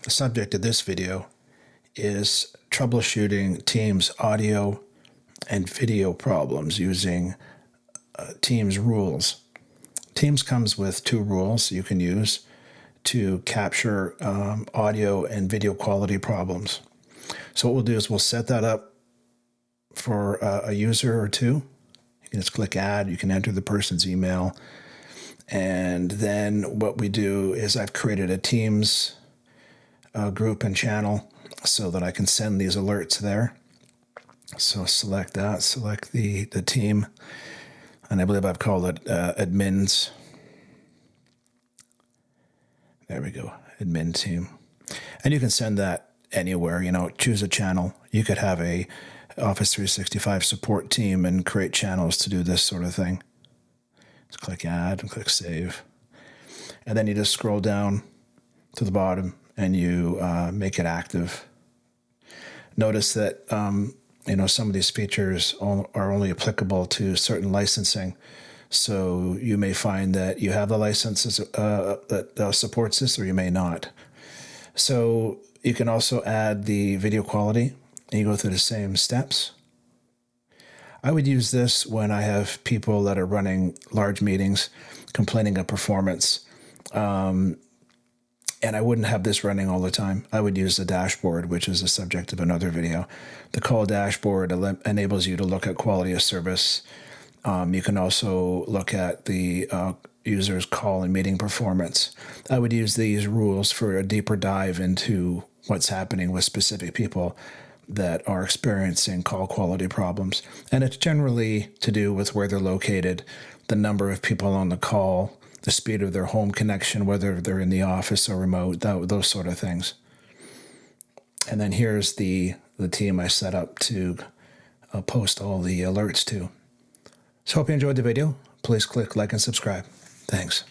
The subject of this video is troubleshooting Teams audio and video problems using Teams rules. Teams comes with 2 rules you can use to capture audio and video quality problems. So what we'll do is we'll set that up for a user or 2. You can just click add, you can enter the person's email, and then what we do is I've created a Teams group and channel so that I can send these alerts there. So select that, select the team, and I believe I've called it admins. There we go, admin team. And you can send that anywhere, choose a channel. You could have a Office 365 support team and create channels to do this sort of thing. Just click add and click save. And then you just scroll down to the bottom and you make it active. Notice that some of these features are only applicable to certain licensing. So you may find that you have the licenses that supports this, or you may not. So you can also add the video quality, and you go through the same steps. I would use this when I have people that are running large meetings complaining of performance. And I wouldn't have this running all the time. I would use the dashboard, which is the subject of another video. The call dashboard enables you to look at quality of service. You can also look at the user's call and meeting performance. I would use these rules for a deeper dive into what's happening with specific people that are experiencing call quality problems. And it's generally to do with where they're located, the number of people on the call, the speed of their home connection, whether they're in the office or remote, those sort of things. And then here's the team I set up to post all the alerts to. So hope you enjoyed the video. Please click like and subscribe. Thanks.